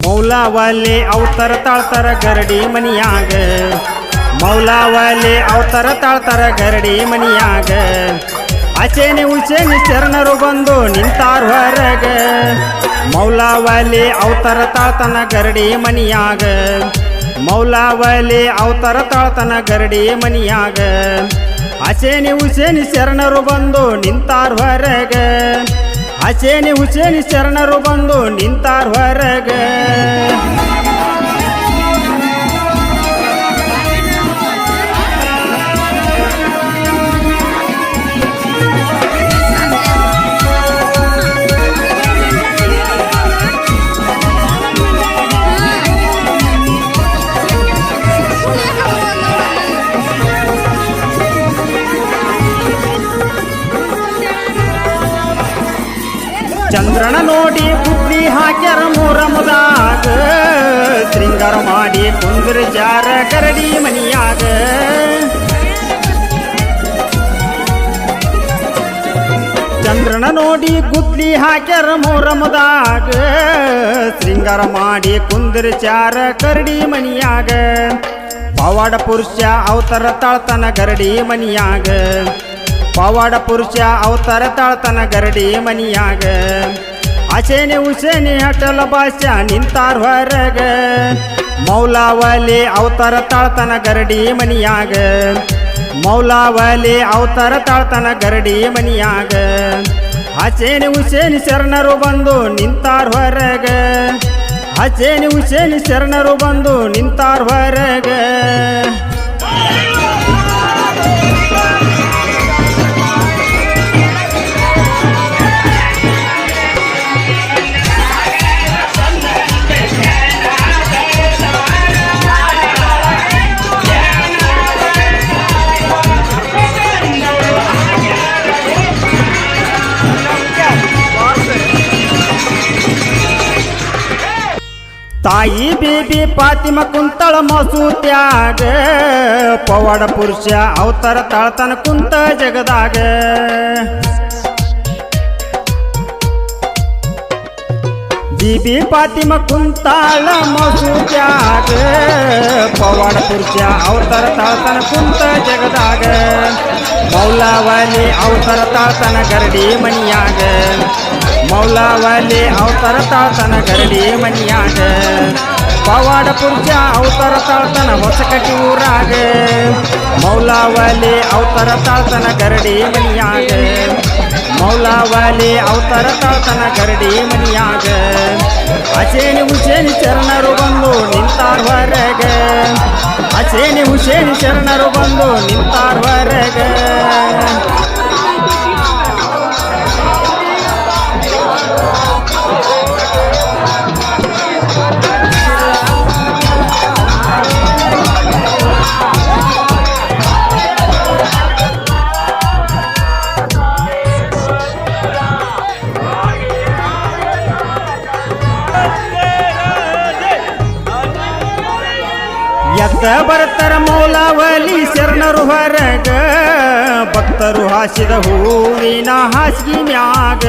ಮೌಲಾವಲಿ ಅವತರ ತಾಳ್ತಾರ ಗರಡಿ ಮನಿಯಾಗ ಮೌಲಾವಲಿ ಅವತರ ತಾಳ್ತಾರ ಗರಡಿ ಮನಿಯಾಗ ಆಚೆನೆ ಉಚೆನೆ ಶರಣರು ಬಂದು ನಿಂತಾರ ಹೊರಗ ಮೌಲಾವಲಿ ಅವತರ ತಾಳ್ತನ ಗರಡಿ ಮನಿಯಾಗ ಮೌಲಾವಲಿ ಅವತರ ತಾಳ್ತನ ಗರಡಿ ಮನಿಯಾಗ ಆಚೆನೆ ಉಚೆನೆ ಶರಣರು ಬಂದು ನಿಂತಾರ ಹೊರಗ ಆಚೆನೆ ಉಚೆನೆ ಶರಣರು ಬಂದು ನಿಂತಾರ ಹೊರಗ ಚಂದ್ರನ ನೋಡಿ ಬುದ್ಧಿ ಹಾಕ್ಯಾರ ಮೂರಮದಾಗ ಶೃಂಗಾರ ಮಾಡಿ ಕುಂದ್ರ ಜಾರ ಗರಡಿ ಮನಿಯಾಗ ಚಂದ್ರನ ನೋಡಿ ಗುದ್ಲಿ ಹಾಕ್ಯಾರ ಮೂರಮದಾಗ ಶೃಂಗಾರ ಮಾಡಿ ಕುಂದ್ರ ಚಾರ ಗರಡಿ ಮನಿಯಾಗ ಪವಾಡ ಪುರುಷ ಅವತರ ತಾಳ್ತನ ಗರಡಿ ಮನಿಯಾಗ ಪವಾಡ ಪುರುಷ ಅವತರ ತಾಳ್ತನ ಗರಡಿ ಮನಿಯಾಗ ಆಚೆನೆ ಉಚೆನೆ ಅಟಲ ಭಾಷಾ ನಿಂತಾರ ಹೊರಗ ಮೌಲಾವಲಿ ಅವತರ ತಾಳ್ತನ ಗರಡಿ ಮನಿಯಾಗ ಮೌಲಾವಲಿ ಅವತರ ತಾಳ್ತನ ಗರಡಿ ಮನಿಯಾಗ ಆಚೆನೆ ಉಚೆನೆ ಶರಣರು ಬಂದು ನಿಂತಾರ ಹೊರಗ ಆಚೆನೆ ಉಚೆನೆ ಶರಣರು ಬಂದು ನಿಂತಾರ ಹೊರಗ ತಾಯಿ ಬೀಬಿ ಫಾತಿಮ ಕುಂತಳ ಮಸೂತ್ಯಾಗ ಪವಾಡ ಪುರುಷ ಅವತರ ತಾಳ್ತನ ಕುಂತ ಜಗದಾಗ ಬೀಬಿ ಫಾತಿಮ ಕುಂತಾಳ ಮಸೂತ್ಯಾಗ ಪವಾಡ ಪುರುಷ ಅವತರ ತಾಳ್ತನ ಕುಂತ ಜಗದಾಗ ಮೌಲಾವಲಿ ಅವತರ ತಾಳ್ತನ ಗರಡಿ ಮನಿಯಾಗ ಮೌಲಾವಲಿ ಅವತರ ತಾಳ್ತನ ಗರಡಿ ಮನಿಯಾಗ ಪವಾಡ ಪುರುಷ ಅವತರ ತಾಳ್ತನ ಹೊಸಕಟ್ಟಿ ಊರಾಗ ಮೌಲಾವಲಿ ಅವತರ ತಾಳ್ತನ ಗರಡಿ ಮನಿಯಾಗ ಮೌಲಾವಲಿ ಅವತರ ತಾಳ್ತನ ಗರಡಿ ಮನಿಯಾಗ ಆಚೆನೆ ಉಚೆನೆ ಶರಣರು ಬಂದು ನಿಂತಾರ ಹೊರಗ ಆಚೆನೆ ಉಚೆನೆ ಶರಣರು ಬಂದು ನಿಂತಾರ ಹೊರಗ ಎದ್ದ ಬರ್ತಾರ ಮೌಲಾವಲಿ ಶರಣರು ಹೊರಗ ಭಕ್ತರು ಹಾಸಿದ ಹೂವಿನ ಹಾಸಿಗೆ ಮ್ಯಾಗ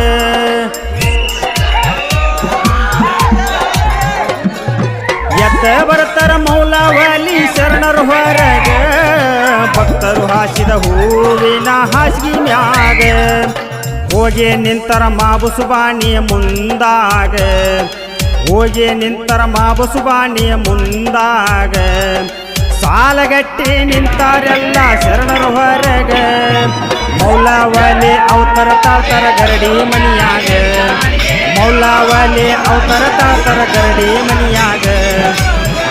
ಎದ್ದ ಬರ್ತಾರ ಮೌಲಾವಲಿ ಶರಣರು ಹೊರಗ ಭಕ್ತರು ಹಾಸಿದ ಹೂವಿನ ಹಾಸಿಗೆ ಮ್ಯಾಗ ಹೋಗಿ ನಿಂತರ ಮಾಬುಸುಬಾಣಿಯ ಮುಂದಾಗ ಹೋಗಿ ನಿಂತರ ಮಾಬುಸುಬಾಣಿಯ ಮುಂದಾಗ ಸಾಲಗಟ್ಟಿ ನಿಂತಾರೆಲ್ಲ ಶರಣರ ಹೊರಗ ಮೌಲಾವಲಿ ಅವತರ ತಾಳ್ತರ ಗರಡಿ ಮನಿಯಾಗ ಮೌಲಾವಲಿ ಅವತರ ತಾಳ್ತರ ಗರಡಿ ಮನಿಯಾಗ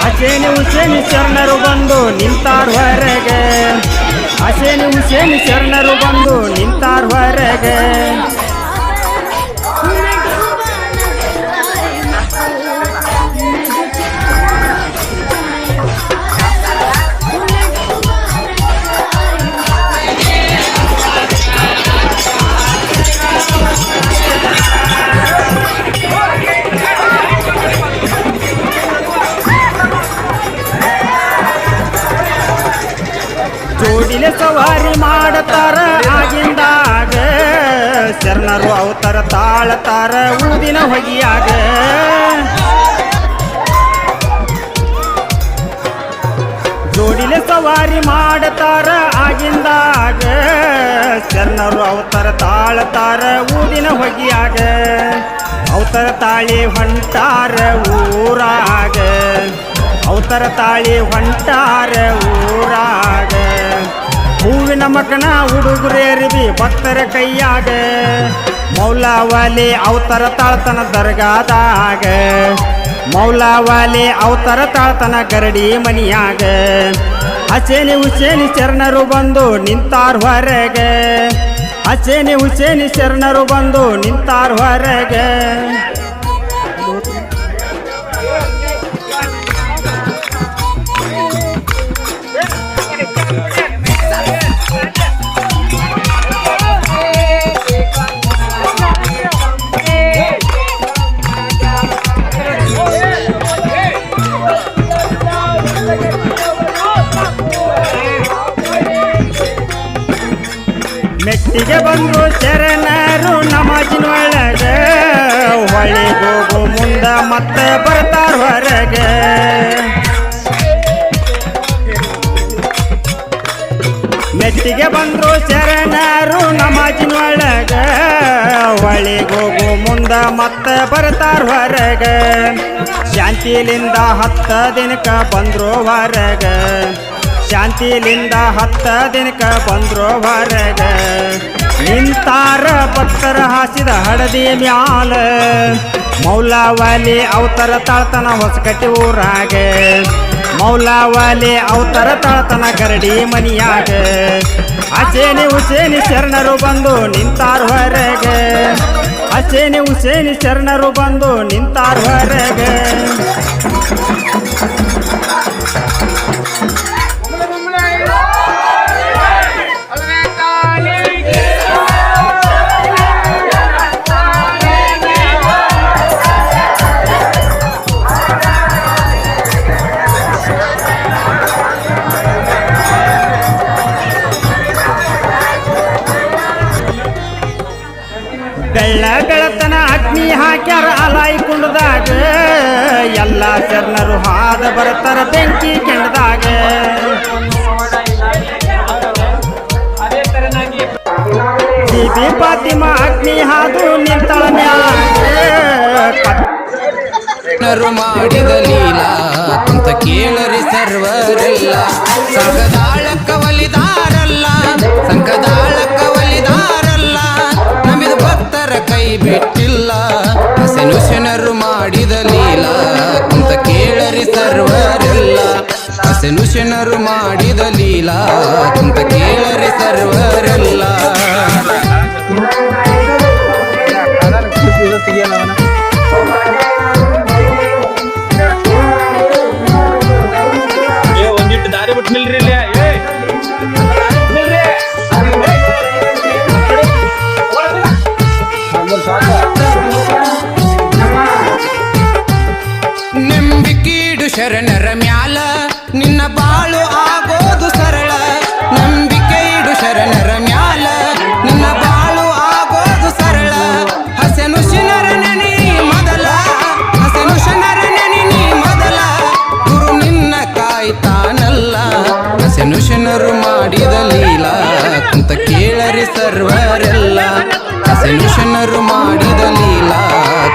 ಆಚೆನೆ ಉಚೆನೆ ಶರಣರು ಬಂದು ನಿಂತಾರ ಹೊರಗ ಆಚೆನೆ ಉಚೆನೆ ಶರಣರು ಬಂದು ನಿಂತಾರ ಹೊರಗ ಜೋಡಿಲೆ ಸವಾರಿ ಮಾಡತಾರ ಆಗಿಂದಾಗ ಶರಣರು ಅವತರ ತಾಳತಾರ ಊದಿನ ಹೊಗಿಯಾಗ ಅಳತಾರ ಊದಿನ ಹೊಗಿಯಾಗ ಅವತರ ತಾಳಿ ಹೊಂಟಾರ ಊರಾಗ ಅವತರ ತಾಳಿ ಹೊಂಟಾರ ಊರಾಗ ಹೂವಿನ ಮಕನ ಹುಡುಗರೇರಿಬಿ ಭಕ್ತರ ಕೈಯಾಗ ಮೌಲಾವಾಲಿ ಅವತರ ತಾಳ್ತನ ದರ್ಗಾದಾಗ ಮೌಲಾವಾಲಿ ಅವತರ ತಾಳ್ತನ ಗರಡಿ ಮನಿಯಾಗ ಹಸೇನಿ ಹುಸೇನಿ ಶರಣರು ಬಂದು ನಿಂತಾರ್ ಹೊರಗೆ ಹಸೇನಿ ಹುಸೇನಿ ಶರಣರು ಬಂದು ನಿಂತಾರ್ ಹೊರಗೆ ಮೆಟ್ಟಿಗೆ ಬಂದು ಶರಣರು ನಮಾಜಿನೊಳಗ ಹೊಳಿಗೋಗು ಮುಂದ ಮತ್ತೆ ಬರ್ತಾರ ಹೊರಗೆ ಮೆಟ್ಟಿಗೆ ಬಂದ್ರು ಶರಣರು ನಮಾಜಿನೊಳಗ ಹೊಳಿಗೋಗು ಮುಂದ ಮತ್ತೆ ಬರ್ತಾರ ಹೊರಗೆ ಶಾಂತಿಲಿಂದ 10 ದಿನಕ್ಕ ಬಂದ್ರು ಹೊರಗ ಶಾಂತಿಲಿಂದ 10 ದಿನಕ್ಕ ಬಂದ್ರು ಹೊರಗ ನಿಂತಾರ ಭಕ್ತರ ಹಾಸಿದ ಹಡದಿ ಮ್ಯಾಲ ಮೌಲಾವಾಲಿ ಅವತರ ತಾಳ್ತನ ಹೊಸಕಟ್ಟಿ ಊರಾಗ ಮೌಲಾವಾಲಿ ಅವತರ ತಾಳ್ತನ ಗರಡಿ ಮನಿಯಾಗ ಹಸೇನಿ ಹುಸೇನಿ ಶರಣರು ಬಂದು ನಿಂತಾರ ಹೊರಗೆ ಹಸೇನಿ ಹುಸೇನಿ ಶರಣರು ಬಂದು ನಿಂತಾರ ಹೊರಗೆ ಬೆಳತನ ಅಗ್ನಿ ಹಾಕ್ಯಾರ ಅಲಾಯಿ ಕುಂಡದಾಗ ಎಲ್ಲ ಶರಣರು ಹಾದ ಬರ್ತಾರ ಬೆಂಕಿ ಕೆಂಡದಾಗ ಬೀಬಿ ಫಾತಿಮಾ ಅಗ್ನಿ ಹಾದು ನಿಂತಳ ಮಾಡಿದ ಲೀಲಾ ಅಂತ ಕೇಳರಿ ಸರ್ವರೆಲ್ಲ ಸಂಕದಾಳಕ್ಕ ಒಲಿದಾರಲ್ಲ ಸಂಕದಾಳಕ್ಕ ಒಲಿದಾರಲ್ಲ ನಮಿದ ಭಕ್ತರ ಕೈ ಬಿಟ್ಟಿಲ್ಲ ಹಸೆನುಶನರು ಮಾಡಿದ ಲೀಲಾ ಅಂತ ಕೇಳರಿ ಸರ್ವರೆಲ್ಲ ಹಸೆನುಶನರು ಮಾಡಿದ ಲೀಲಾ ಅಂತ ಕೇಳರಿ ಸರ್ವರೆಲ್ಲ ಒಂದಿಟ್ಟು ದಾರಿ ಬಿಟ್ಟು ನಿಲ್ರಿ ಇಲ್ಲಿ ನಂಬಿಕೀಡು ಶರಣರ ಮ್ಯಾಲ ನಿನ್ನ ಬಾಳು ಆಗೋದು ಸರಳ ನಂಬಿಕೆ ಇಡು ಶರಣರ ಮ್ಯಾಲ ನಿನ್ನ ಬಾಳು ಆಗೋದು ಸರಳ ಹಸೆನುಶನರ ನೆನಿ ಮೊದಲ ಹಸೆನುಶನರ ನೆನಿ ನೀ ಮೊದಲ ಗುರು ನಿನ್ನ ಕಾಯ್ತಾನಲ್ಲ ಹಸೆನುಶನರು ಮಾಡಿದ ಲೀಲಾ ಅಂತ ಕೇಳರಿ ಸರ್ವರೆಲ್ಲ ಹಸೆನುಶನರು ಮಾಡಿದ ಲೀಲಾ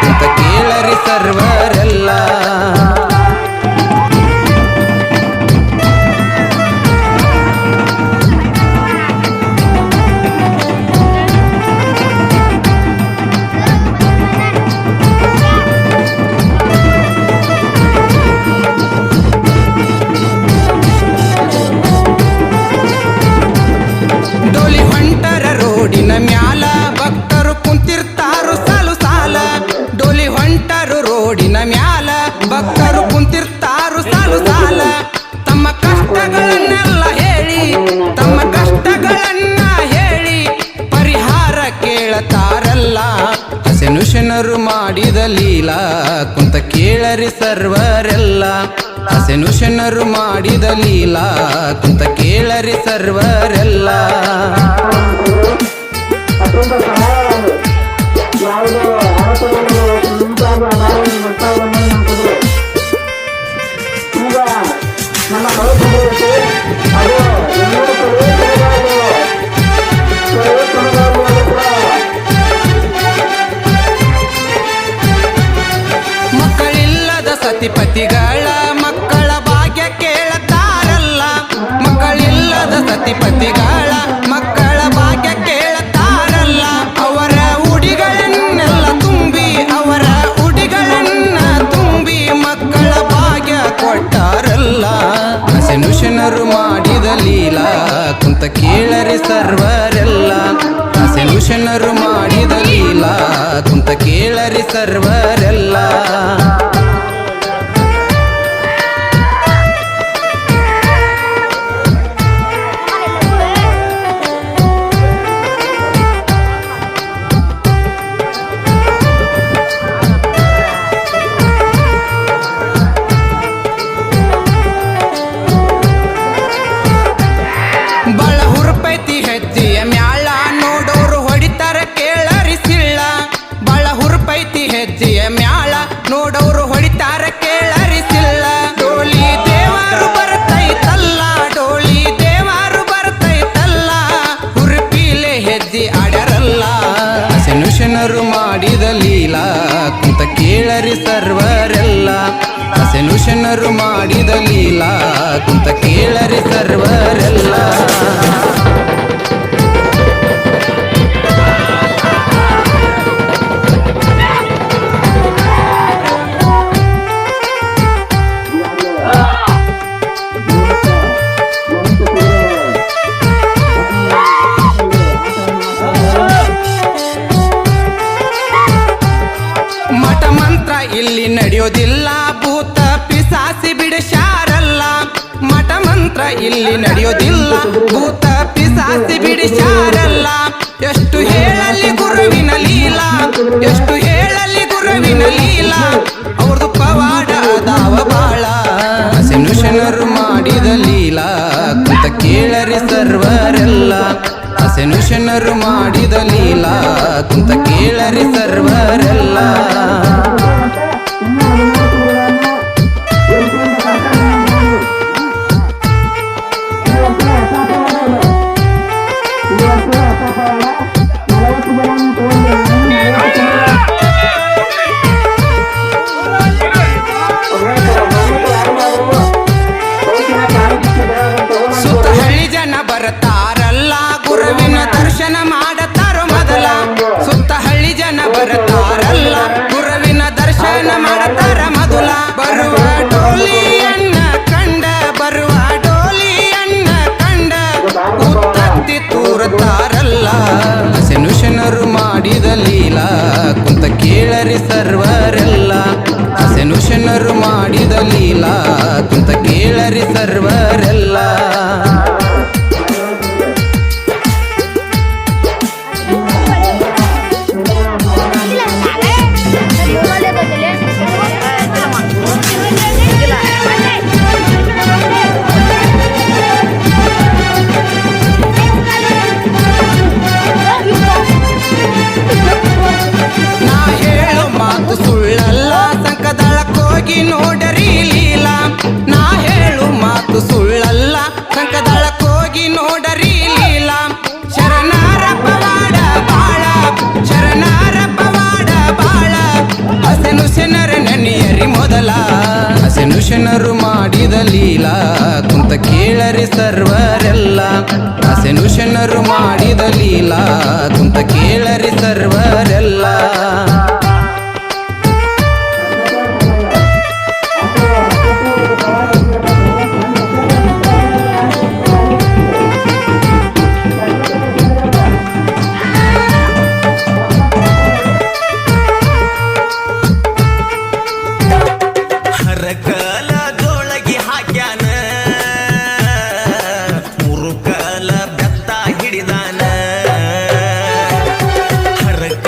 ಅಂತ ಕೇಳರಿ ಸರ್ವರೆಲ್ಲ ಡೋಲಿ ಹೊಂಟರ ರೋಡಿನ ಮ್ಯಾಲ ಭಕ್ತರು ಕುಂತಿರ್ತಾರು ಸಾಲು ಸಾಲ ಡೋಲಿ ಹೊಂಟರು ರೋಡಿನ ಮ್ಯಾಲ ಭಕ್ತರು ಕುಂತಿರ್ತಾರು ಸಾಲು ಸಾಲ ತಮ್ಮ ಕಷ್ಟಗಳನ್ನೆಲ್ಲ ಹೇಳಿ ತಮ್ಮ ಕಷ್ಟಗಳನ್ನ ಹೇಳಿ ಪರಿಹಾರ ಕೇಳತಾರಲ್ಲ ಹಸೆನುಶನರು ಮಾಡಿದ ಲೀಲಾ ಕುಂತ ಕೇಳರಿ ಸರ್ವರೆಲ್ಲ ಹಸೆನುಶನರು ಮಾಡಿದ ಲೀಲಾ ಕುಂತ ಕೇಳರಿ ಸರ್ವರೆಲ್ಲ ನಮ್ಮ ಸತಿಪತಿಗಳ ಮಕ್ಕಳ ಭಾಗ್ಯ ಕೇಳುತ್ತಾರಲ್ಲ. ಮಕ್ಕಳಿಲ್ಲದ ಸತಿಪತಿಗಳ ಮಕ್ಕಳ ಭಾಗ್ಯ ಕೇಳುತ್ತಾರಲ್ಲ. ಅವರ ಉಡಿಗಳನ್ನೆಲ್ಲ ತುಂಬಿ ಅವರ ಉಡಿಗಳನ್ನ ತುಂಬಿ ಮಕ್ಕಳ ಭಾಗ್ಯ ಕೊಟ್ಟಾರಲ್ಲ. ಹಸೆನುಶನರು ಮಾಡಿದ ಲೀಲಾ ಕುಂತ ಕೇಳರಿ ಸರ್ವರೆಲ್ಲ. ಹಸೆನುಶನರು ಮಾಡಿದ ಲೀಲಾ ಕುಂತ ಕೇಳರಿ ಸರ್ವರೆಲ್ಲ. ಬಳ ಹುರುಪೈತಿ ಹೆಜ್ಜೆಯ ಮ್ಯಾಳ ನೋಡೋರು ಹೊಡಿತಾರ ಕೇಳರಿ ಸಿಳ್ಳ. ಬಳ ಹುರುಪೈತಿ ಹೆಜ್ಜೆಯ ಮ್ಯಾಳ ನೋಡೋರು ಹೊಡಿತಾರ ಕೇಳರಿ ಸಿಳ್ಳ. ಡೋಲಿ ದೇವಾರು ಬರ್ತೈತಲ್ಲ ಡೋಲಿ ದೇವಾರು ಬರ್ತೈತಲ್ಲ. ಹುರುಪಿಲೆ ಹೆಜ್ಜೆ ಆಡ್ಯಾರಲ್ಲ. ಹಸೆನುಶನರು ಮಾಡಿದ ಲೀಲಾ ಕುಂತ ಕೇಳರಿ ಸರ್ವರೆಲ್ಲ. ಹಸೆನುಶನರು ಮಾಡಿದ ಲೀಲಾ ಕುಂತ ಕೇಳರಿ ಸರ್ವರೆಲ್ಲ. ಮಠ ಮಂತ್ರ ಇಲ್ಲಿ ನಡೆಯೋದಿಲ್ಲ ಭೂತ ಪಿಸಾಸಿ ಬಿಡಿಸ್ಯಾರಲ್ಲ. ಮಠ ಮಂತ್ರ ಇಲ್ಲಿ ನಡೆಯೋದಿಲ್ಲ ಭೂತ ಪಿಸಾಸಿ ಬಿಡಿಸ್ಯಾರಲ್ಲ. ಎಷ್ಟು ಹೇಳಲಿ ಗುರುವಿನ ಲೀಲಾ ಎಷ್ಟು ಹೇಳಲಿ ಗುರುವಿನ ಲೀಲಾ. ಅವ್ರದ್ದು ಪವಾಡ ಅದಾವ ಬಾಳ. ಹಸೆನುಶನರು ಮಾಡಿದ ಲೀಲಾ ಕುಂತ ಕೇಳರಿ ಸರ್ವರೆಲ್ಲ. ಹಸೆನುಶನರು ಮಾಡಿದ ಲೀಲಾ ಕುಂತ ಕೇಳರಿ ಸರ್ವರೆಲ್ಲ. ಸುತ್ತ ಹಳ್ಳಿ ಜನ ಬರ್ತಾರಲ್ಲ ಗುರುವಿನ ದರ್ಶನ ಮಾಡತಾರೋ ಮೊದಲ. ಸುತ್ತ ಹಳ್ಳಿ ಜನ ಬರ್ತಾರಲ್ಲ ಗುರುವಿನ ದರ್ಶನ ಮಾಡತಾರ ಮೊದಲ. ಬರುವ ಡೋಲಿಯನ್ನ ಕಂಡ ಬರುವ ಡೋಲಿಯನ್ನ ಕಂಡ ಉತ್ತತ್ತಿ ತೂರುತ್ತಾರಲ್ಲ. ಹಸೆನುಶನರು ಮಾಡಿದ ಲೀಲಾ ಕುಂತ ಕೇಳರಿ ಸರ್ವರೆಲ್ಲ. ಹಸೆನುಶನರು ಮಾಡಿದ ಲೀಲಾ ಕುಂತ ಕೇಳರಿ ಸರ್ವರೆಲ್ಲ. ನಾ ಹೇಳು ಮಾತು ಸುಳ್ಳಲ್ಲ ಸಂಕದಳಕ್ಕೋಗಿ ನೋಡರಿ ಲೀಲಾ. ನಾ ಹೇಳು ಮಾತು ಸುಳ್ಳಲ್ಲ ಸಂಕದಳಕ್ಕೋಗಿ ನೋಡರಿ ಲೀಲಾ. ಶರಣಾರ ಪವಾಡ ಬಾಳ ಶರಣಾರ ಪವಾಡ ಬಾಳ. ಹಸೆನುಶನರ ನೆನೆಯರಿ ಮೊದಲ. ಹಸೆನುಶನರು ಮಾಡಿದ ಲೀಲಾ ಕುಂತ ಕೇಳರಿ ಸರ್ವರೆಲ್ಲ. ಹಸೆನುಶನರು ಮಾಡಿದ ಲೀಲಾ ಕುಂತ ಕೇಳರಿ ಸರ್ವರೆಲ್ಲ. ಹರಕಲ ಜೋಳಗಿ ಹಾಕ್ಯಾನ ಮುರುಕಲ ಬೆತ್ತ ಹಿಡಿದಾನ. ಹರಕ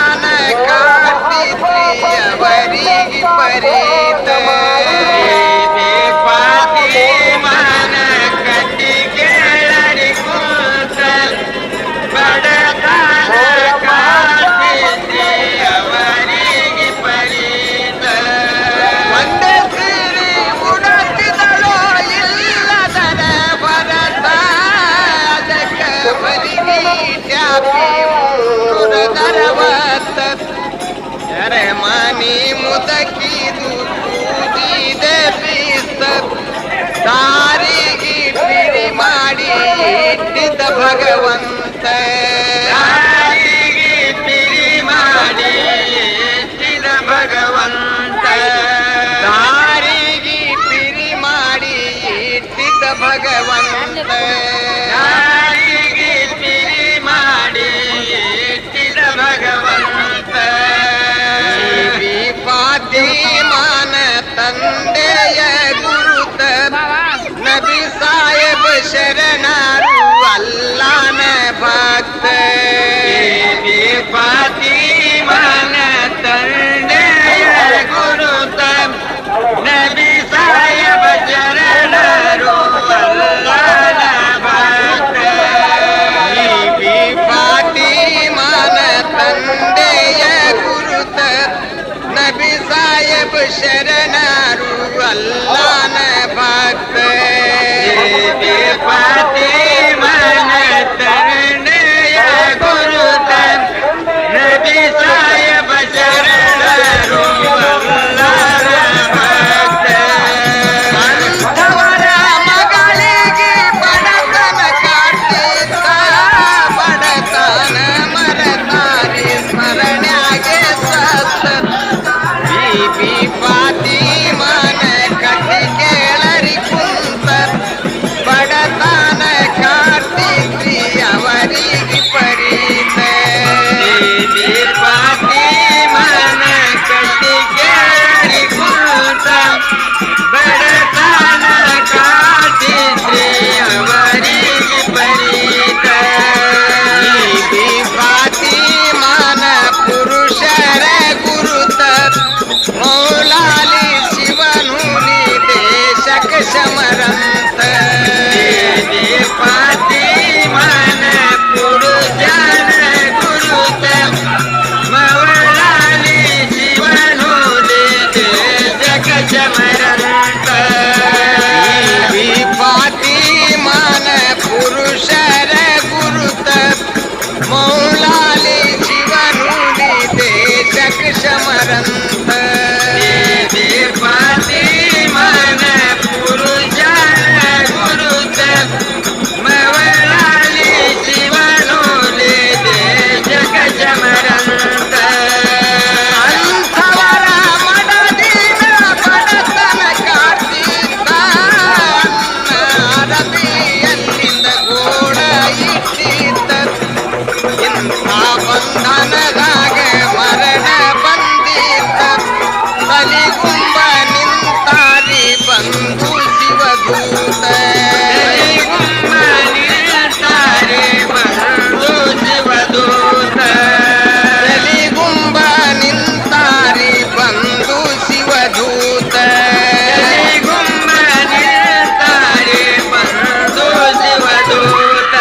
ತಾನ ಕಾಡ್ತಿದ್ರಿ ಅವರಿಗೆ ಪರೀತ ಪಾತಿ ಮನ ಕಟ್ಟಿ ಕೇಳರಿ ಕೂತ ಬಡತನ ಕಾಡ್ತಿದ್ರಿ ಅವರಿಗೆ ಪರೀತ ಒಂದೇ ಸೀರೆ ಉಡುತ್ತಿದಳೋ ಇಲ್ಲದರ ಭರತ ಅದಕ್ಕೆ ಬಲಿಗೆ ಟ್ಯಾಪಿ ದರವತ್ತ ಮನಿ ಮುದಕಿದು ಕೂದಿದೆ ಬೀಸ್ತ ದಾರಿಗೆ ಪಿರಿ ಮಾಡಿ ಇಟ್ಟಿದ್ದ ಭಗವಂತ ದಾರಿಗೆ ಪಿರಿ ಮಾಡಿ ಇಟ್ಟಿದ ಭಗವಂತ ದಾರಿಗೆ ಪಿರಿ ಮಾಡಿ ಇಟ್ಟಿದ್ದ ಭಗವಂತ ದಾರಿಗೆ ಪಿರಿ ಮಾಡಿ ಇಟ್ಟಿದ ಭಗವಂತ ಫಾತಿಮಾನ ತಂದೆಯ ಗುರುತ ನಬಿ ಸಾಹೇಬ್ ಶರಣರು ಅಲ್ಲಾನ ಭಕ್ತ ಫಾತಿಮಾನ ತಂದೆಯ ಗುರುತ ನಬಿ ಸಾಹೇಬ್ ಶರಣರು ಅಲ್ಲಾನ ಭಕ್ತ ಫಾತಿಮಾನ ತಂದೆಯ ಗುರುತ ನಬಿ ಸಾಹೇಬ್ ಶರಣರು ಅಲ್ಲಾನ ಭಕ್ತ ಫಾತಿಮಾನ ತಂದೆಯ ಗುರುತ ನಬಿ ಸಾಹೇಬ್ ಶರಣರು ಅಲ್ಲಾನ ಭಕ್ತ ಅಂಥವರ ಮಗಳಿಗೆ ಬಡತನ ಕಾಡ್ತಿದ್ದ ಬಡತನ ಮರತಾರಿ ಸ್ಮರಣೆಗೆ ಸತ್ತ ಬೀಬಿ ಫಾತಿಮಾನ ಕಟ್ಟಿ ಕೇಳರಿ ಕುಂತ ಬಡತನ ಕಾಡ್ತಿದ್ರಿ ಅವರಿಗೆ ಪರೀತ ಬೀಬಿ ಫಾತಿಮಾನ ಕಟ್ಟಿ ಕೇಳರಿ ಕುಂತ ಬಡತನ ಕಾಡ್ತಿದ್ರಿ ಅವರಿಗೆ ಪರೀತ ಬೀಬಿ ಫಾತಿಮಾನ ಪುರುಷರ ಗುರುತ ಮೌಲಾಲಿ ಶಿವನುಲಿ ದೇಶಕ ಶಮರಂತ ಫಾತಿಮಾನ ಪುರುಷರ ಗುರುತ ಮೌಲಾಲಿ ಶಿವನುಲಿ ದೇಶಕ ಶಮರಂತ ಫಾತಿಮಾನ ಪುರುಷರ ಗುರುತ ಮೌಲಾಲಿ ಶಿವನುಲಿ ದೇಶಕ ಶಮರಂತ ಫಾತಿಮಾನ ಪುರುಷರ ಗುರುತ ಮೌಲಾಲಿ ಶಿವನುಲಿ ದೇಶಕ ಶಮರಂತ ಅಂಥವರ ಮಡದಿನ ಬಡತನ ಕಾಡ್ತಿದ್ದ ಅರಬಿಯಲ್ಲಿಂದ ಗೋಡ ಇಟ್ಟಿದ್ದ ಇಂಥ ಬಂಧನದಾಗ ಮರಣ ಬಂದಿದ್ದ ಬಲಿಗುಂಬ ನಿಂತಾರಿ ಬಂಧು ಶಿವದೂತ ಬಲಿಗುಂಬ ನಿಂತಾರಿ ಬಂಧು ಶಿವದೂತ ಬಲಿಗುಂಬ ನಿಂತಾರಿ ಬಂಧು ಶಿವದೂತ ಬಲಿಗುಂಬ ನಿಂತಾರಿ ಬಂಧು ಶಿವದೂತ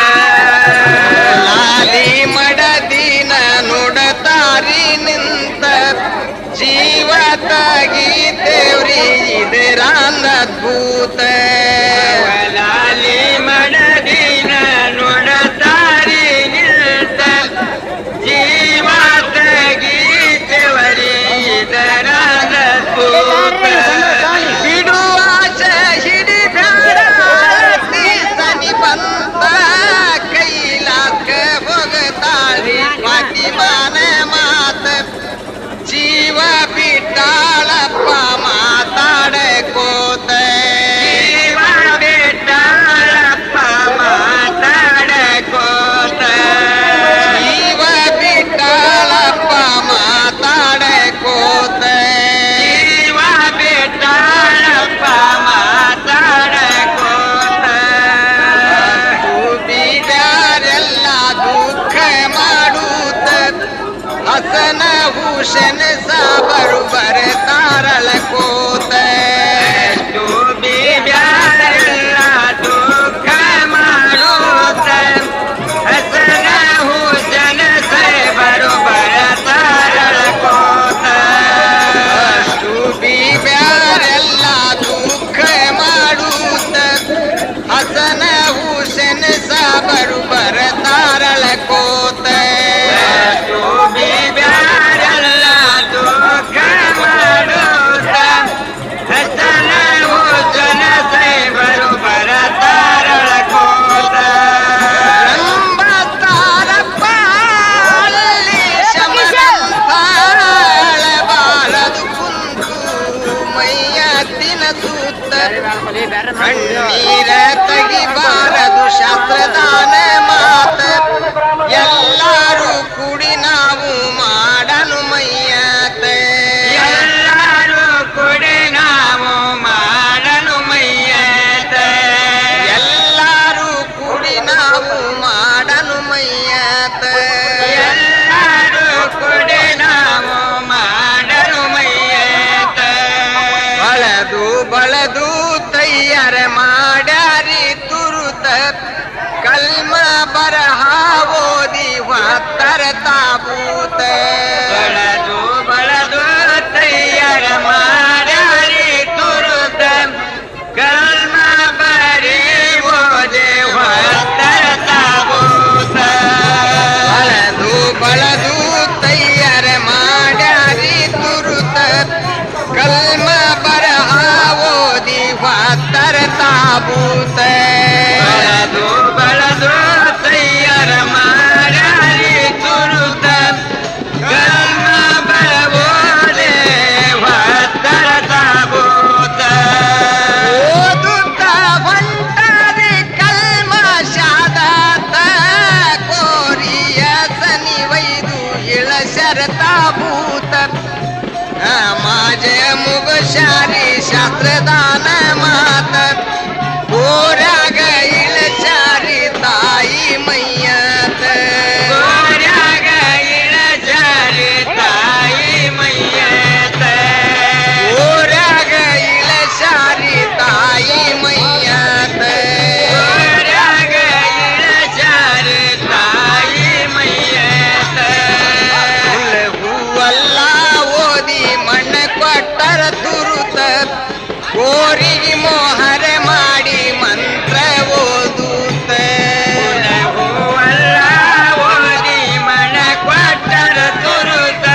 ಲಾಲಿ ಮಡದಿನ ನುಡತಾರಿ ನಿಂತ ಜೀವ ತಗೀತೇವ್ರಿ ಇದರಾಂದ ಅದ್ಭುತ ಲಾಲಿ ಮಡದಿನ ನುಡತಾರಿ ನಿಂತ ಜೀವ ತಗೀತೇವರಿ ಇದರಾಂದ ಅದ್ಭುತ ಬಿಡುವಾಸ ಹಿಡಿ ಬ್ಯಾಡತಿ ಸನಿ ಬಂತ ಕೈಲಾಕ ಹೋಗತಾಳಿ ಫಾತಿಮಾನ ಮಾತ ಜೀವ ಬಿಟ್ಟಾಳಪ್ಪ ಮಾತಾಡ ಕೋತ ಹಸನ ಹುಸೇನ್ ಸಾಬರು ಬರ್ತಾರಳ ಕೋತ ಬ್ಯಾರೆಲ್ಲ ದುಃಖ ಮಾಡೋತ ಹಸನ ಹುಸೇನ್ ಸಾಬರು ಬರ್ತಾರಳ ಕೋತ ಬ್ಯಾರೆಲ್ಲ ದುಃಖ ಮಾಡೂತ ಹಸನ ಹುಸೇನ್ ಸಾಬರು ಬರ್ತಾರಳ ಕೋತ ಬ್ಯಾರೆಲ್ಲ ದುಃಖ ಮಾಡೋತ ಹಸನ ಹುಸೇನ್ ಸಾಬರು ಬರ್ತಾರಳ ಕೋತ ನಂಬತಾರಪ್ಪ ಅಲ್ಲಿ ಶಮರಂತಾಳ ಬಾಳದು ಕುಂತು ಮೈಯ ದಿನ ಸೂತ ಕಣ್ಣೀರ ತೆಗಿಬಾರದು ಶಾಸ್ತ್ರದಾನ ಮಾತ ಎಲ್ಲಾರು ಕೂಡಿ ನಾವು ಮಾಡಲು ಮೈಯತ ಎಲ್ಲಾರು ಕೂಡಿ ನಾವು ಮಾಡಲು ಮೈಯತ ಎಲ್ಲಾರು ಕೂಡಿ ನಾವು ಮಾಡಲು ಮೈಯತ ಎಲ್ಲಾರು ಕೂಡಿ ನಾವು ಮಾಡಲು ಮೈಯತ ಬಳದು ಬಳದು ತಯ್ಯಾರ ಮಾಡ್ಯಾರಿ ತುರುತ ಕಲ್ಮ ಬರಹ ಓದಿ ಹೊತ್ತರ ತಾಬೂತ ಬಳದು ಬಳದು ತಯ್ಯಾರ ಮಾಡ್ಯಾರಿ ತುರುತ ಕಲ್ಮ ಬರಿ ಓದಿ ಹೊತ್ತರ ತಾಬೂತ ಬಳದು ಬಳದು ತಯ್ಯಾರ ಮಾಡ್ಯಾರಿ ತುರುತ ಕಲ್ಮ ಬರಹ ಓದಿ ಹೊತ್ತರ ತಾಬೂತ ಬಳದು ಬಳದು ತಯ್ಯಾರ ಮಾಡ್ಯಾರಿ ತುರುತ ಕಲ್ಮ ಬರವೋದೆ ಹೊತ್ತರ ತಾಬೂತ ಓದುತ್ತ ಹೊಂಟಾರಿ ಕಲ್ಮ ಶಾದಾತ ಕೋರಿಯ ಸನಿವೈದು ಇಳಶರ ತಾಬೂತ ಮಾಜೆ ಮುಗಶಾರಿ ಶಾಸ್ತ್ರದಾನ ಮಾತ ಗೋರ್ಯಾಗ ಇಳಚಾರಿ ತಾಯಿ ಮೈಯತ ಗೋರ್ಯಾಗ ಇಳಚಾರಿ ತಾಯಿ ಮೈಯತ ಗೋರ್ಯಾಗ ಇಳಚಾರಿ ತಾಯಿ ಮೈಯತ ಗೋರ್ಯಾಗ ಇಳಚಾರಿ ತಾಯಿ ಮೈಯತ ಹೂವಲ್ಲ ಓದಿ ಮಣ್ಣ ಕೊಟ್ಟರ ತುರುತ ಕೋರಿಗೆ ಮೋಹರ ಮಾಡಿ ಮಂತ್ರ ಓದೂತ ಹೂವಲ್ಲ ಓದಿ ಮಣ್ಣ ಕೊಟ್ಟರ ತುರುತ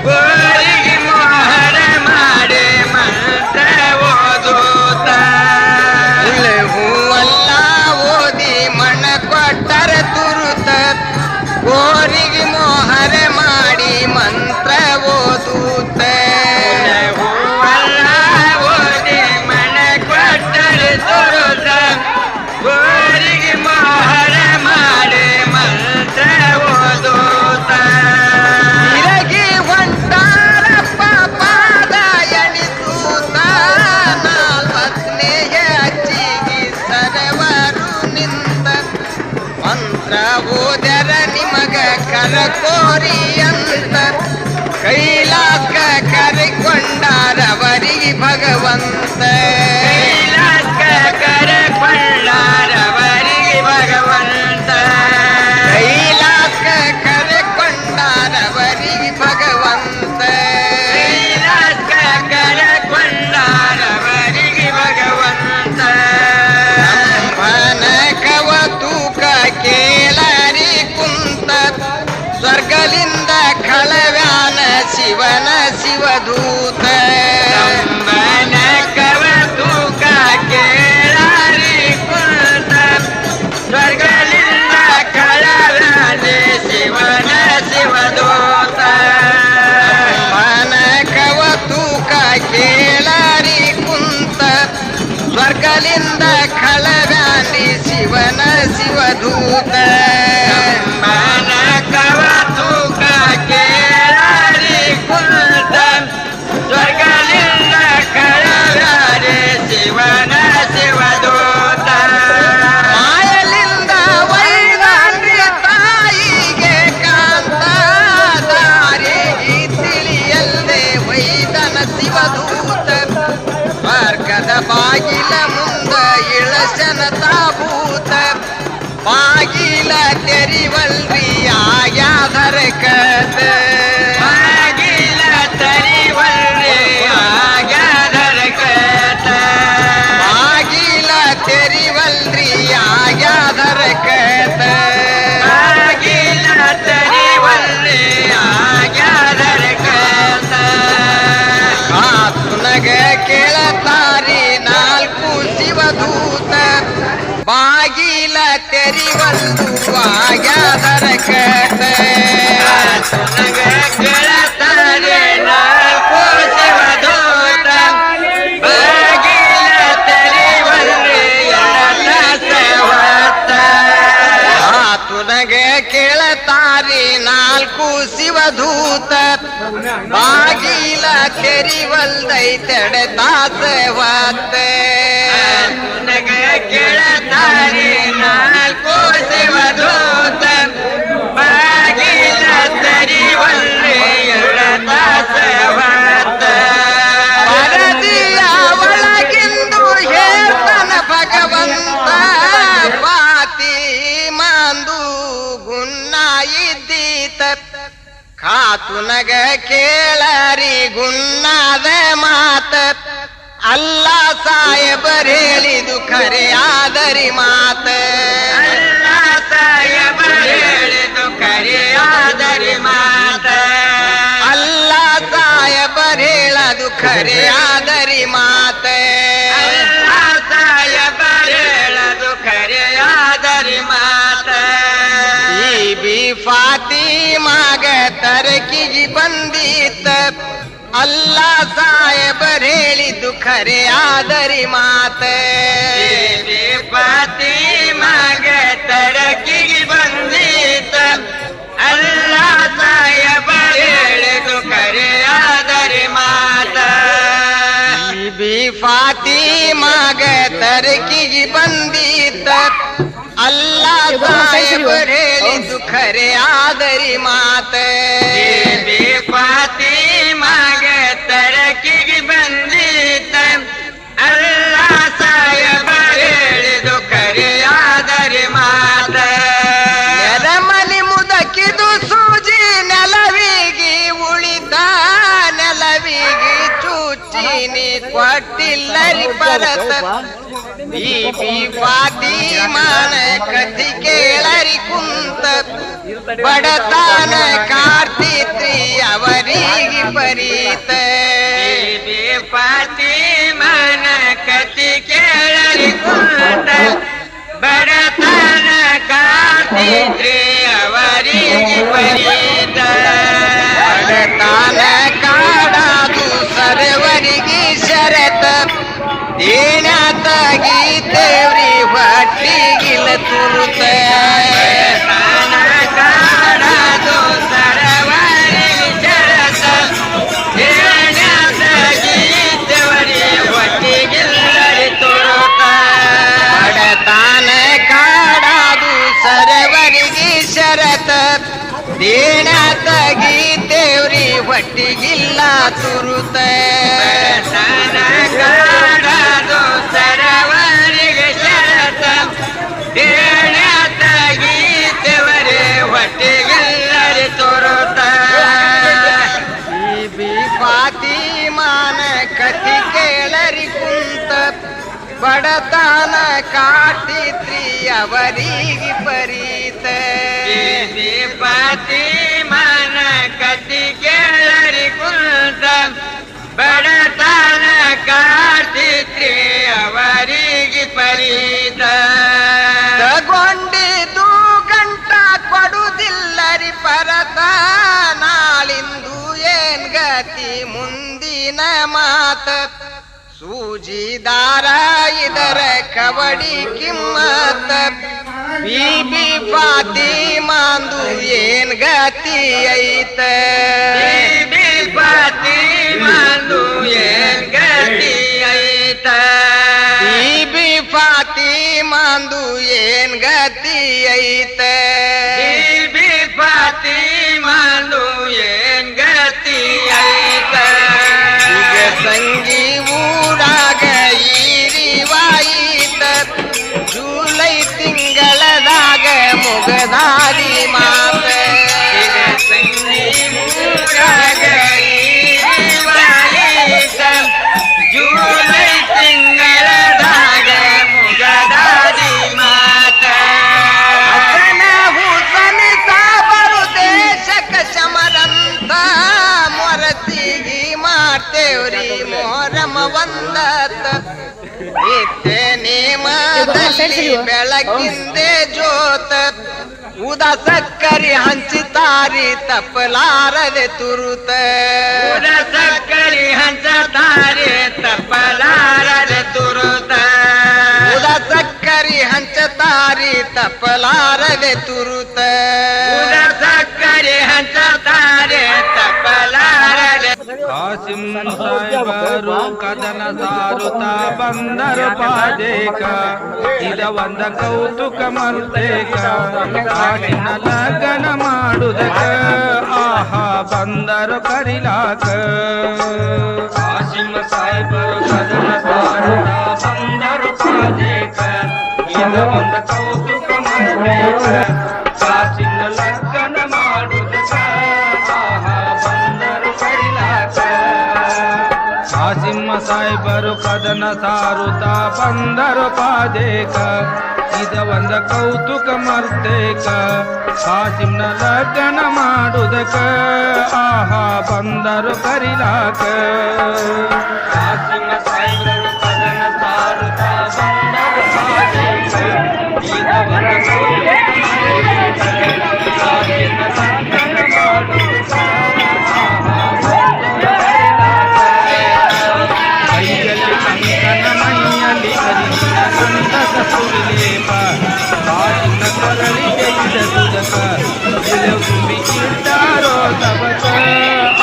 ಕೋರಿಗೆ ಮೋಹರ ಮಾಡಿ ಮಂತ್ರ ಓದೂತ ಹೂವಲ್ಲ ಓದಿ ಮಣ್ಣ ಕೊಟ್ಟರ ತುರುತ ಕೋರಿಗೆ ಮೋಹರ ಮಾಡಿ ಮಂತ್ರ ಓದೂತ ಹೂವಲ್ಲ ಓದಿ ಮಣ್ಣ ಕೊಟ್ಟರ ತುರುತ ಕೋರಿಗೆ ಮೋಹರ ಮಾಡಿ ಮಂತ್ರ ಓದೂತ ಇರಗಿ ಹೊಂಟಾರಪ್ಪ ಪಾದ ಎಣಿಸೂತ ನಾಲ್ವತ್ತನೆಯ ಅಚ್ಚಿಗೆ ಸರ್ವರು ನಿಂತ ಮಂತ್ರ ಓದರ ನಿಮಗ ಕರಕೋರಿ ಅಂತ ಕೈಲಾಸ ಕರೆಕೊಂಡಾರವರಿಗೆ ಭಗವಂತ ಕೈಲಾಸ ಕರೆಕೊಂಡಾರವರಿಗೆ ಭಗವಂತ ಕೈಲಾಸ ಕರೆಕೊಂಡಾರವರಿಗೆ ಭಗವಂತ ಕೈಲಾಸ ಕರೆಕೊಂಡಾರವರಿಗೆ ಭಗವಂತ ಅಂಬನ ಕವತೂಕ ಕೇಳರಿ ಕುಂತ ಸ್ವರ್ಗಲಿಂದ ಕಳವ್ಯಾನ ಶಿವನ ಶಿವದೂತ ಅಂಬನ ಕವತೂಕ ಕೇಳರಿ ಕುಂತ ಸ್ವರ್ಗಲಿಂದ ಕಳವ್ಯಾನ ಶಿವನ ಶಿವದೂತ ಅಂಬನ ಕವತೂಕ ಕೇಳರಿ ಕುಂತ ಸ್ವರ್ಗಲಿಂದ ಕಳವ್ಯಾನಿ ಶಿವನ ಶಿವದೂತ ಅಂಬನ ಕವತೂಕ ಕೇಳರಿ ಕುಂತ ಸ್ವರ್ಗಲಿಂದ ಕಳವ್ಯಾನಿ ಶಿವನ ಶಿವದೂತ ಮಾಯಲಿಂದ ವೈದಾಂಡ್ರಿ ತಾಯಿಗೆ ಕಾಂತ ದಾರಿ ಬಾಗಿಲ ಮುಂದ ಇಳಸನ ತಾಭೂತ ಬಾಗಿಲ ತೆರಿವಲ್ರಿ ಆಗ್ಯಾದರ ಕತ ಬಾಗಿಲ ತೆರಿವಲ್ರಿ ಆಗ್ಯಾದರ ಕತ ಬಾಗಿಲ ತೆರಿವಲ್ರಿ ಆಗ್ಯಾದರ ಕತ ಬಾಗಿಲ ತೆರಿವಲ್ರಿ ಆಗ್ಯಾದರ ಕತ ಕಾತುನಗ ಕೇಳತಾರಿ ನಾಲ್ಕು ಶಿವದೂತ ಬಾಗಿಲ ತೆರಿವಲ್ದು ಆಗ್ಯಾದರ ಕತ ಕಾತುನಗ ಕೇಳತಾರಿ ನಾಲ್ಕು ಶಿವದೂತ ಬಾಗಿಲ ತೆರಿವಲ್ರಿ ಎಳತಾಸವತ್ತ ಕಾತುನಗ ಕೇಳತಾರಿ ನಾಲ್ಕು ಶಿವದೂತ ಬಾಗಿಲ ತೆರಿವಲ್ದೈತೆಡೆ ತಾಸವತ್ತೆ ನಗ ಕೇಳತಾರಿ ನಾಲ್ಕು ಶಿವದೂತ ಬಾಗಿಲ ತೆರಿವಲ್ರಿ ತಾಸವತ್ತ ಪರದಿಯ ಒಳಗಿಂದು ಹೇಳ್ತನ ಭಗವಂತ ಪಾತಿ ಮಾಂದು ಗುನ್ನ ಇದ್ದೀತ ಕಾತುನಗ ಕೇಳರಿ ಗುನ್ನಾದ ಮಾತ ಅಲ್ಲ ಸಾಯಬರ್ ಹೇಳಿದು ಖರೆಯಾದರಿ ಮಾತ ಅಲ್ಲ ಸಾಯಬರ್ ಹೇಳಿದು ಖರೆಯಾದರಿ ಮಾತ ಅಲ್ಲ ಸಾಯಬರ್ ಹೇಳದು ಖರೆಯಾದರಿ ಮಾತ ಅಲ್ಲ ಸಾಯಬರ್ ಹೇಳದು ಖರೆಯಾದರಿ ಮಾತ ಬಿ ಫಾತಿಮಾಗ ತರಕಿಗೆ ಬಂದಿತ್ತ ಅಲ್ಲ ಸಾಯಬರ್ ಹೇಳಿದ್ದು ಖರೆ ಆದರಿ ಮಾತ ಬಿ ಫಾತಿಮಾಗ ತರಕಿಗೆ ಬಂದಿತ್ತ ಅಲ್ಲ ಸಾಯಬರ್ ಹೇಳಿದ್ದು ಖರೆ ಆದರಿ ಮಾತ ಬಿ ಫಾತಿಮಾಗ ತರಕಿಗೆ ಬಂದಿತ್ತ ಅಲ್ಲ ಸಾಯಬರ್ ಹೇಳಿದ್ದು ಖರೆ ಆದರಿ ಮಾತ ಬಿ ಫಾತಿಮಾಗ ತರಕಿಗೆ ಬಂದಿತ್ತ ಅಲ್ಲ ಸಾಯಬರ್ ಹೇಳಿದ್ದು ಖರೆ ಆದರಿ ಮಾತ ನೆಲಮನಿ ಮುದಕಿದು ಸೂಜಿ ನೆಲವಿಗೆ ಉಳಿದ ನೆಲವಿಗೆ ಚೂಚಿನಿ ಕೊಟ್ಟಿಲ್ಲರಿ ಪರತ ಬೀಬಿ ಫಾತಿಮಾನ ಕಥಿ ಕೇಳರಿ ಕುಂತ ಬಡತಾನ ಕಾರ್ತಿತ್ರಿ ಅವರಿಗೆ ಪರೀತ ಬೀಬಿ ಫಾತಿಮಾನ ಕಥಿ ಕೇಳರಿ ಕುಂತ ಬಡತಾನ ಕಾರ್ತಿತ್ರಿ ಅವರಿಗೆ ಪರೀತ ಬಡತಾನ ಕಾಡಾದು ಸರ್ವರಿಗೆ ಶರತ ದೇಣ ತಗೀತೇವ್ರಿ ಹೊಟ್ಟಿಗಿಲ ತುರುತ ಕಾಡದು ಸರವರಿ ಶರತ ದೇಣ ತಗೀತೇವ್ರಿ ಹೊಟ್ಟಿಗಿಲ್ಲರಿ ತುರುತ ಬಡತಾನ ಕಾಡದು ಸರವರಿಗೆ ಶರತ ದೇಣ ತಗೀತೇವ್ರಿ ಹೊಟ್ಟಿಗಿಲ್ಲ ತುರುತ ಕಾಡದು ಸರವರಿಗೆ ಶರತ ದೇಣ ತಗೀತೇವರೆ ಹೊಟ್ಟಿಗೆಲ್ಲರಿ ತೋರುತ ಬೀಬಿ ಫಾತಿಮಾನ ಕಥಿ ಕೇಳರಿ ಕುಂತ ಬಡತಾನ ಕಾಟಿತ್ರಿ ಅವರಿಗೆ ಪರೀತ ಬೀಬಿ ಫಾತಿಮಾನ ಕಥಿ ಕೇಳರಿ ಕುಂತ ಬಡತಾನ ಕಾರ್ತಿತ್ರಿ ಅವರಿಗೆ ಪರೀತ ತಗೊಂಡಿದ್ದು ಗಂಟ ಕೊಡುವುದಿಲ್ಲರಿ ಪರತ ನಾಳಿಂದು ಏನ್ ಗತಿ ಮುಂದಿನ ಮಾತ ಸೂಜಿದಾರ ಇದರ ಕವಡಿ ಕಿಮ್ಮತ ಬೀಬಿ ಫಾತಿಮಾಂದು ಏನ್ ಗತಿ ಐತ ಬೀಬಿ ಫಾತಿಮಾಂದು ಏನ್ ಗತಿ ಐತ ಬೀಬಿ ಫಾತಿಮಾಂದು ಏನ್ ಗತಿ ಐತ ಬೀಬಿ ಫಾತಿಮಾಂದು ಏನ್ ಗತಿ ಐತ ಸಂಗಿ ಊರಾಗ ಈರಿ ಮುಗದಾದಿ ಮಾತ ಜೂಲೈ ತಿಂಗಳದಾಗ ಮುಗದಾದಿ ಮಾತ ಹಸನ ಹುಸನ ಸಾಬರು ದೇಶಕ ಶಮರಂತ ಮೊರತಿಗಿ ಮಾಡ್ತೇವ್ರಿ ಮೊಹರಮ ಒಂದತ್ತ ನಿತ್ಯ ನೇಮದಲ್ಲಿ ಬೆಳಗಿಂದೆ ಜೋತ ಉದ ಸಕ್ಕರಿ ಹಂಚುತ್ತಾರಿ ತಪ್ಪಲಾರದೆ ತುರುತ ಉದ ಸಕ್ಕರಿ ಹಂಚುತ್ತಾರೆ ತಪ್ಪಲಾರದೆ ತುರುತ ಉದ ಸಕ್ಕರಿ ಹಂಚುತ್ತಾರಿ ತಪ್ಪಲಾರದೆ ತುರುತ ಉದ ಸಕ್ಕರಿ ಹಂಚುತ್ತಾರೆ ತಪ್ಪಲಾರದೆ ಕಾಸಿಂ ಸಾಹೇಬರು ಕದನ ಸಾರುತ್ತಾ ಬಂದರು ಪಾದೇಕ ಇದ ಒಂದ ಕೌತುಕ ಮರ್ತೇಕ ಕಾಡಿನ ಲಗ್ನ ಮಾಡುದಕ ಆಹಾ ಬಂದರು ಕರಿಲಾಕ ಕಾಸಿಂ ಸಾಹೇಬರು ಕದನ ಸಾರುತ್ತಾ ಬಂದರು ಪಾದೇಕ ಇದ ಒಂದ ಕೌತುಕ ಮರ್ತೇಕ ಕಾಸಿನ ಲಗ್ನ ಮಾಡುದಕ ಆಹಾ ಬಂದರು ಕರಿಲಾಕ ಕಾಸಿಂ ಸಾಹೇಬರು ಕದನ ಸಾರುತ್ತಾ ಬಂದರು ಪಾದೇಕ ಇದ ಒಂದ ಕೌತುಕ ಮರ್ತೇಕ ಕಾಸಿಂನ ಲಗ್ನ ಮಾಡುದಕ ಆಹಾ ಬಂದರು ಕರಿಲಾಕ ಕಾಸಿಂ ಸಾಹೇಬರು ಕದನ ಸಾರುತ್ತಾ ಬಂದರು ಪಾದೇಕ ಇದ ಒಂದ ಕೌತುಕ ಮರ್ತೇಕ ಕಾಸಿಂನ ಲಗ್ನ ಮಾಡುದಕ ಆಹಾ ಬಂದರು ಕರಿಲಾಕ ಕೈಯಲ್ಲಿ ಕಂಕಣ ಮೈಯಲ್ಲಿ ಅರಿಶಿನ ಗಂಧದ ಸುರಿಲೇಪ ಕಾಸಿನ ಕೊರಳಿಗೆ ಇಡದುದಕ ಇಳೆವು ತುಂಬಿ ಇದ್ದಾರೋ ತಬಕ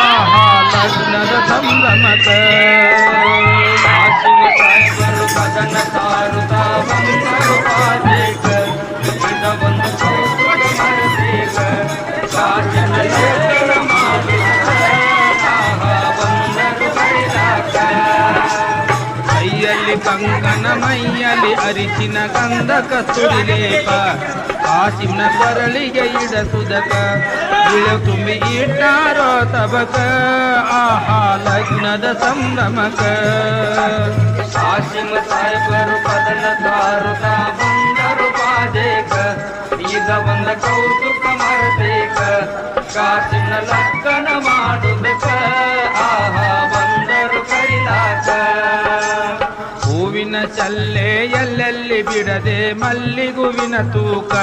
ಆಹಾ ಲಗ್ನದ ಸಂಭ್ರಮಕ ಕಾಸಿಂ ಸಾಹೇಬರು ಕದನ ಸಾರುತ್ತಾ ಬಂದರು ಪಾದೇಕ ಇದ ಒಂದು ಕೌತುಕ ಮರ್ತೇಕ ಕಾಸಿನ ಲಗ್ನ ಮಾಡುದಕ ಆಹಾ ಬಂದರು ಕರಿಲಾಕ ಕೈಯಲ್ಲಿ ಕಂಕಣ ಮೈಯಲ್ಲಿ ಅರಿಶಿನ ಗಂಧಕ ಸುರಿಲೇಪ ಕಾಸಿಂನ ಕೊರಳಿಗೆ ಇಡಸುದಕ ಇಳೆವು ತುಂಬಿ ಇಟ್ಟಾರೋ ತಬಕ ಆಹಾ ಲಗ್ನದ ಸಂಭ್ರಮಕ ಕಾಸಿಂ ಸಾಹೇಬರು ಕದನ ಸಾರುತ್ತಾ ಬಂದರು ಪಾದೇಕ ಈಗ ಒಂದ ಕೌತುಕ ಮರ್ತೇಕ ಕಾಸಿನ ಲಗ್ನ ಮಾಡುದಕ ಆಹಾ ಬಂದರು ಕರಿಲಾಕ ಹೂವಿನ ಚಲ್ಲೆ ಎಲ್ಲೆಲ್ಲಿ ಬಿಡದೆ ಮಲ್ಲಿಗುವಿನ ತೂಕ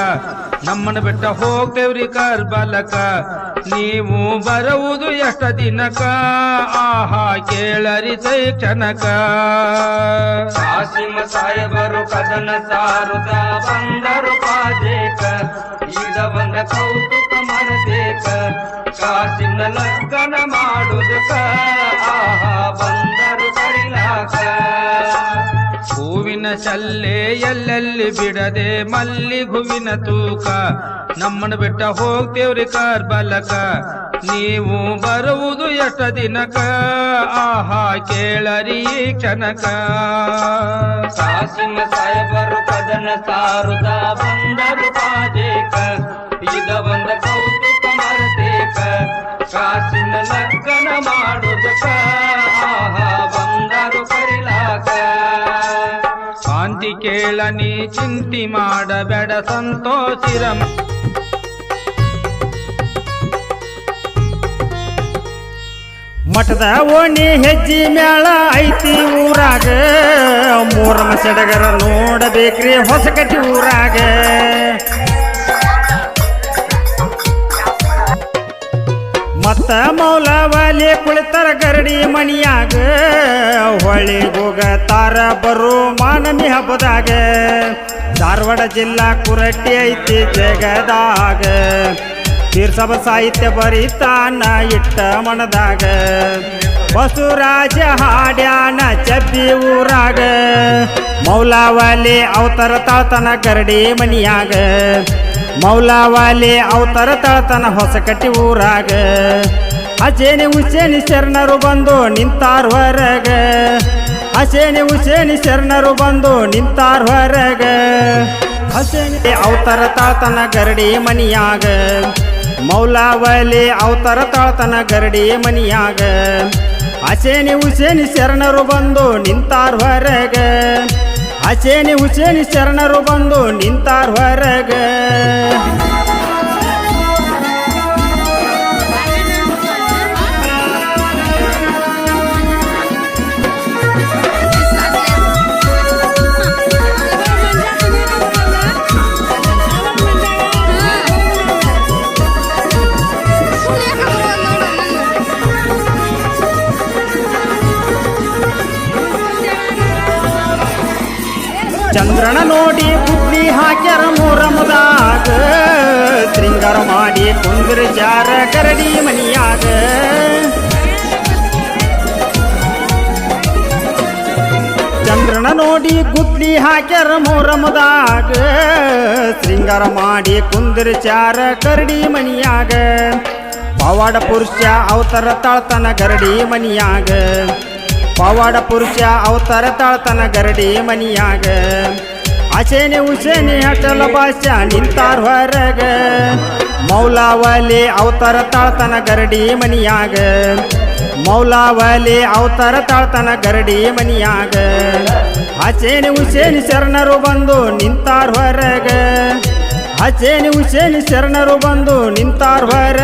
ನಮ್ಮನ ಬೆಟ್ಟ ಹೋಗ್ತೇವ್ರಿ ಕರ್ಬಲಕ ನೀವು ಬರುವುದು ಎಷ್ಟ ದಿನಕ ಆಹಾ ಕೇಳರಿ ಕ್ಷಣಕ ಕಾಸಿಂ ಸಾಹೇಬರು ಕದನ ಸಾರುತ್ತಾ ಬಂದರು ಪಾದೇಕ ಇದ ಒಂದ ಕೌತುಕ ಮರ್ತೇಕ ಕಾಸಿನ ಲಗ್ನ ಮಾಡುದಕ ಆಹಾ ಬಂದರು ಕರಿಲಾಕ ಹೂವಿನ ಚಲ್ಲೆ ಎಲ್ಲೆಲ್ಲಿ ಬಿಡದೆ ಮಲ್ಲಿಗುವಿನ ತೂಕ ನಮ್ಮನ ಬೆಟ್ಟ ಹೋಗ್ತೇವ್ರಿ ಕರ್ಬಲಕ ನೀವು ಬರುವುದು ಎಷ್ಟ ದಿನಕ ಆಹಾ ಕೇಳರಿ ಕ್ಷಣಕ ಕಾಸಿಂ ಸಾಹೇಬರು ಕದನ ಸಾರುತ್ತಾ ಬಂದರು ಪಾದೇಕ ಇದ ಒಂದ ಕೌತುಕ ಮರ್ತೇಕ ಕಾಸಿನ ಲಗ್ನ ಮಾಡುದಕ ಆಹಾ ಬಂದರು ಕರಿಲಾಕ ಶಾಂತಿ ಕೇಳನಿ ಚಿಂತಿ ಮಾಡಬೇಡ ಸಂತೋಷಿರಮ ಮಠದ ಓಣಿ ಹೆಜ್ಜಿ ಮೇಳ ಐತಿ ಊರಾಗ ಮೂರಮ ಸಡಗರ ನೋಡಬೇಕ್ರಿ ಹೊಸಕಟ್ಟಿ ಊರಾಗ ಮತ್ತ ಮೌಲವಾಲಿ ಕುಳಿತರ ಗರಡಿ ಮಣಿಯಾಗ ಹೊಳಿಗೋಗತಾರ ಬರೋ ಮಾನಮಿ ಹಬ್ಬದಾಗ ಧಾರವಾಡ ಜಿಲ್ಲಾ ಕುರಟ್ಟಿ ಐತಿ ಜಗದಾಗ ತೀರ್ಸಭ ಸಾಹಿತ್ಯ ಬರಿತಾನ ಇಟ್ಟ ಮನದಾಗ ಬಸವರಾಜ ಹಾಡ್ಯಾನ ಚಬ್ಬಿ ಊರಾಗ ಮೌಲಾವಾಲಿ ಅವತರ ತಾತನ ಗರಡಿ ಮನಿಯಾಗ ಮೌಲಾವಾಲಿ ಅವತರ ತಾತನ ಹೊಸಕಟ್ಟಿ ಊರಾಗ ಅಚೇನಿ ಉಚೇನಿ ಶರಣರು ಬಂದು ನಿಂತಾರ ಹೊರಗ ಅಚೇನಿ ಉಚೇನಿ ಶರಣರು ಬಂದು ನಿಂತಾರ ಹೊರಗ ಹಸೇನಿ ಅವತರ ತಾಳ್ತನ ಗರಡಿ ಮನಿಯಾಗ ಮೌಲಾವಲಿ ಅವತರ ತಾಳ್ತನ ಗರಡಿ ಮನಿಯಾಗ ಹಸೇನಿ ಹುಸೇನಿ ಶರಣರು ಬಂದು ನಿಂತಾರ್ ಹೊರಗ ಹಸೇನಿ ಹುಸೇನಿ ಶರಣರು ಬಂದು ನಿಂತಾರ್ ಹೊರಗ ಚಂದ್ರನ ನೋಡಿ ಗುಡ್ಲಿ ಹಾಕ್ಯಾರ ಮೂರಮದಾಗ ಶೃಂಗಾರ ಮಾಡಿ ಕುಂದ್ರ ಜಾರ ಗರಡಿ ಮನಿಯಾಗ ಚಂದ್ರನ ನೋಡಿ ಗುಡ್ಲಿ ಹಾಕ್ಯಾರ ಮೂರಮದಾಗ ಶೃಂಗಾರ ಮಾಡಿ ಕುಂದ್ರ ಚಾರ ಗರಡಿ ಮನಿಯಾಗ ಪವಾಡ ಪುರುಷ ಅವತರ ತಾಳ್ತನ ಗರಡಿ ಮನಿಯಾಗ ಪವಾಡ ಪುರುಷ ಅವತರ ತಾಳ್ತನ ಗರಡಿ ಮನಿಯಾಗ ಹಸೇನಿ ಹುಸೇನಿ ಅಟಲ ಭಾಷಾ ನಿಂತಾರ್ ಹೊರಗ ಮೌಲಾವಲಿ ಅವತರ ತಾಳ್ತನ ಗರಡಿ ಮನಿಯಾಗ ಮೌಲಾವಲಿ ಅವತರ ತಾಳ್ತನ ಗರಡಿ ಮನಿಯಾಗ ಹಸೇನಿ ಹುಸೇನಿ ಶರಣರು ಬಂದು ನಿಂತಾರ್ ಹೊರಗ ಹಸೇನಿ ಹುಸೇನಿ ಶರಣರು ಬಂದು ನಿಂತಾರ್ ಹೊರಗ